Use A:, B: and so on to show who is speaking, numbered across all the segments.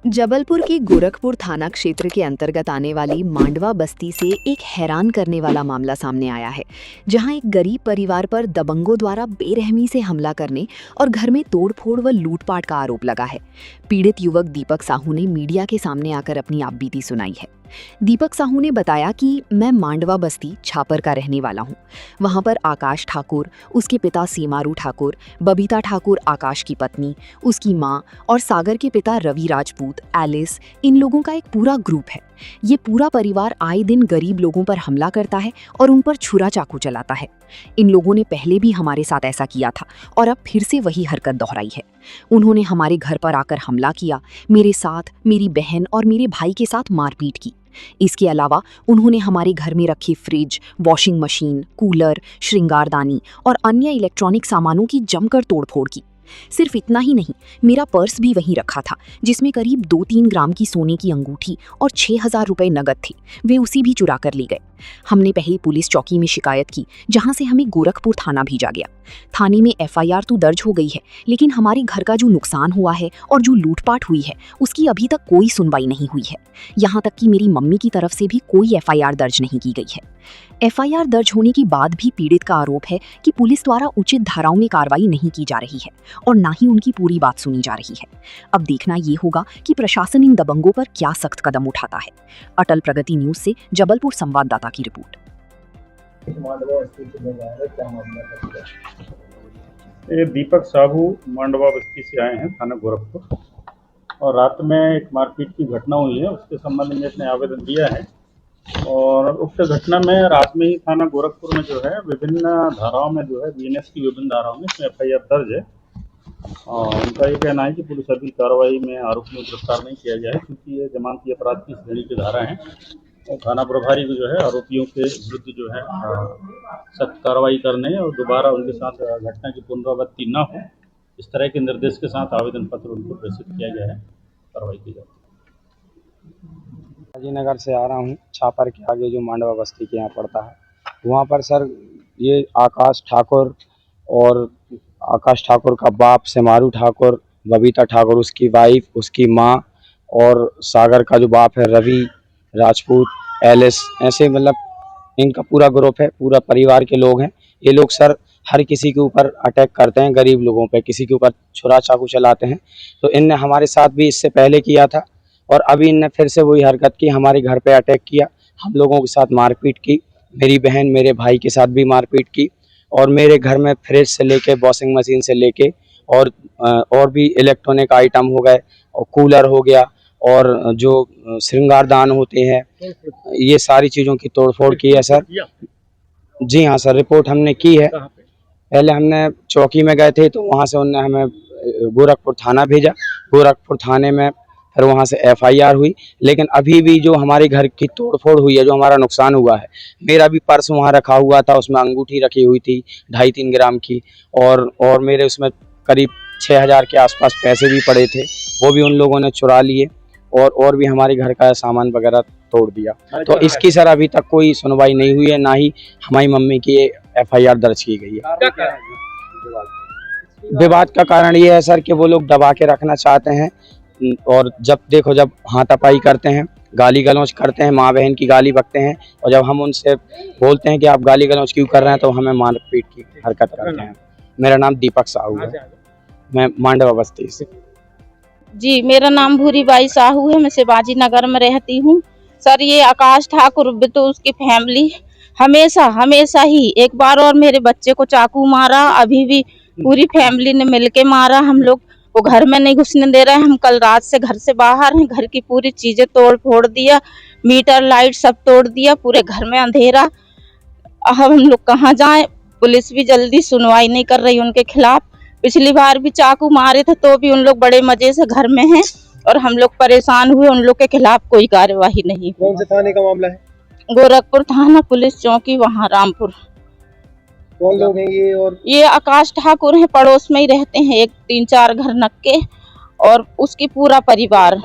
A: जबलपुर के गोरखपुर थाना क्षेत्र के अंतर्गत आने वाली मांडवा बस्ती से एक हैरान करने वाला मामला सामने आया है, जहां एक गरीब परिवार पर दबंगों द्वारा बेरहमी से हमला करने और घर में तोड़फोड़ व लूटपाट का आरोप लगा है। पीड़ित युवक दीपक साहू ने मीडिया के सामने आकर अपनी आपबीती सुनाई है। दीपक साहू ने बताया कि मैं मांडवा बस्ती छापर का रहने वाला हूं। वहां पर आकाश ठाकुर, उसके पिता सीमारू ठाकुर, बबीता ठाकुर आकाश की पत्नी, उसकी मां और सागर के पिता रवि राजपूत, एलिस, इन लोगों का एक पूरा ग्रुप है। ये पूरा परिवार आए दिन गरीब लोगों पर हमला करता है और उन पर छुरा चाकू चलाता है। इन लोगों ने पहले भी हमारे साथ ऐसा किया था और अब फिर से वही हरकत दोहराई है। उन्होंने हमारे घर पर आकर हमला किया, मेरे साथ, मेरी बहन और मेरे भाई के साथ मारपीट की। इसके अलावा उन्होंने हमारे घर में रखे फ्रिज, वॉशिंग मशीन, कूलर, श्रृंगारदानी और अन्य इलेक्ट्रॉनिक सामानों की जमकर तोड़फोड़ की। सिर्फ इतना ही नहीं, मेरा पर्स भी वहीं रखा था जिसमें करीब 2-3 ग्राम की सोने की अंगूठी और 6,000 रुपए नगद थे। वे उसी भी चुरा कर ले गए। हमने पहले पुलिस चौकी में शिकायत की, जहां से हमें गोरखपुर थाना भेजा गया। थाने में FIR तो दर्ज हो गई है, लेकिन हमारे घर का जो नुकसान हुआ है और जो लूटपाट हुई है उसकी अभी तक कोई सुनवाई नहीं हुई है। यहाँ तक कि मेरी मम्मी की तरफ से भी कोई FIR दर्ज नहीं की गई है। FIR दर्ज होने के बाद भी पीड़ित का आरोप है कि पुलिस द्वारा उचित धाराओं में कार्रवाई नहीं की जा रही है और ना ही उनकी पूरी बात सुनी जा रही है। अब देखना ये होगा कि प्रशासन इन दबंगों पर क्या सख्त कदम उठाता है। अटल प्रगति न्यूज से जबलपुर संवाददाता की रिपोर्ट।
B: ये दीपक साहू मांडवा बस्ती से आए हैं थाना गोरखपुर, और रात में एक मारपीट की घटना हुई है, उसके संबंध में इसने आवेदन दिया है। और उक्त घटना में रात में ही थाना गोरखपुर में जो है विभिन्न धाराओं में जो है BNS की विभिन्न धाराओं में इसमें FIR दर्ज है। और उनका ये कहना है कि पुलिस अभी कार्रवाई में आरोपी को गिरफ्तार नहीं किया गया है, क्योंकि ये जमानती अपराध की श्रेणी की धारा है। और थाना प्रभारी को जो है आरोपियों के विरुद्ध जो है सख्त कार्रवाई करने और दोबारा उनके साथ घटना की पुनरावृत्ति न हो, इस तरह के निर्देश के साथ आवेदन पत्र उनको प्रेषित किया गया है। कार्रवाई की जाती है।
C: राजीनगर से आ रहा हूँ, छापर के आगे जो मांडवा बस्ती के यहाँ पड़ता है, वहाँ पर सर ये आकाश ठाकुर और आकाश ठाकुर का बाप सेमारू ठाकुर, बबीता ठाकुर उसकी वाइफ, उसकी माँ और सागर का जो बाप है रवि राजपूत, एलिस, ऐसे मतलब इनका पूरा ग्रुप है, पूरा परिवार के लोग हैं। ये लोग सर हर किसी के ऊपर अटैक करते हैं, गरीब लोगों पे किसी के ऊपर छुरा चाकू चलाते हैं। तो इनने हमारे साथ भी इससे पहले किया था और अभी इनने फिर से वही हरकत की, हमारे घर पे अटैक किया, हम लोगों के साथ मारपीट की, मेरी बहन मेरे भाई के साथ भी मारपीट की। और मेरे घर में फ्रिज से लेके, वॉशिंग मशीन से लेके और भी इलेक्ट्रॉनिक आइटम हो गए, और कूलर हो गया, और जो श्रृंगारदान होते हैं, ये सारी चीज़ों की तोड़फोड़ की है सर। जी हाँ सर, रिपोर्ट हमने की है। पहले हमने चौकी में गए थे, तो वहाँ से उन्होंने हमें गोरखपुर थाना भेजा। गोरखपुर थाने में फिर वहाँ से FIR हुई, लेकिन अभी भी जो हमारे घर की तोड़फोड़ हुई है, जो हमारा नुकसान हुआ है, मेरा भी पर्स वहाँ रखा हुआ था, उसमें अंगूठी रखी हुई थी 2.5-3 ग्राम की, और मेरे उसमें करीब 6,000 के आसपास पैसे भी पड़े थे, वो भी उन लोगों ने चुरा लिए, और भी हमारे घर का सामान वगैरह तोड़ दिया। तो इसकी सर अभी तक कोई सुनवाई नहीं हुई है, ना ही हमारी मम्मी की FIR दर्ज की गई है। विवाद का कारण ये है सर कि वो लोग दबा के रखना चाहते हैं, और जब हाथापाई करते हैं, गाली गलौज करते हैं, माँ बहन की गाली बकते हैं, और जब हम उनसे बोलते हैं कि आप गाली गलौज क्यों कर रहे हैं, तो हमें मारपीट की हरकत करते हैं। मेरा नाम दीपक साहू है, मैं मांडवा बस्ती से।
D: जी, मेरा नाम भूरीबाई साहू है, मैं शिवाजी नगर में रहती हूँ। सर ये आकाश ठाकुर तो उसकी फैमिली हमेशा ही एक बार और मेरे बच्चे को चाकू मारा, अभी भी पूरी फैमिली ने मिलके मारा। हम लोग वो घर में नहीं घुसने दे रहे हैं, हम कल रात से घर से बाहर हैं, घर की पूरी चीजें तोड़ फोड़ दिया, मीटर लाइट सब तोड़ दिया, पूरे घर में अंधेरा। अब हम लोग कहाँ जाएं? पुलिस भी जल्दी सुनवाई नहीं कर रही उनके खिलाफ। पिछली बार भी चाकू मारे थे, तो भी उन लोग बड़े मजे से घर में हैं और हम लोग परेशान हुए, उन लोग के खिलाफ कोई कार्यवाही नहीं।
E: कौन से थाने का मामला है?
D: गोरखपुर थाना पुलिस चौकी, वहाँ रामपुर।
E: कौन लोग हैं ये? और
D: ये आकाश ठाकुर हैं, पड़ोस में ही रहते हैं, एक 3-4 घर नक्के, और उसकी पूरा परिवार,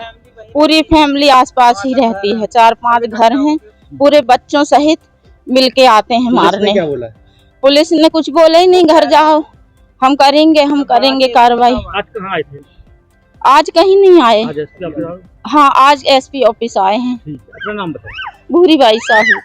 D: पूरी फैमिली आसपास ही रहती है। 4-5 घर हैं, पूरे बच्चों सहित मिलके आते हैं मारने।
E: क्या बोला है?
D: पुलिस ने कुछ बोला ही नहीं, घर जाओ, हम करेंगे कार्रवाई।
B: आज कहाँ आए थे?
D: आज कहीं नहीं आए।
B: आज एसपी ऑफिस आओ।
D: हाँ, आज एसपी ऑफिस आए हैं।
B: ठीक है, अपना नाम बताओ।
D: भूरी बाई साहू।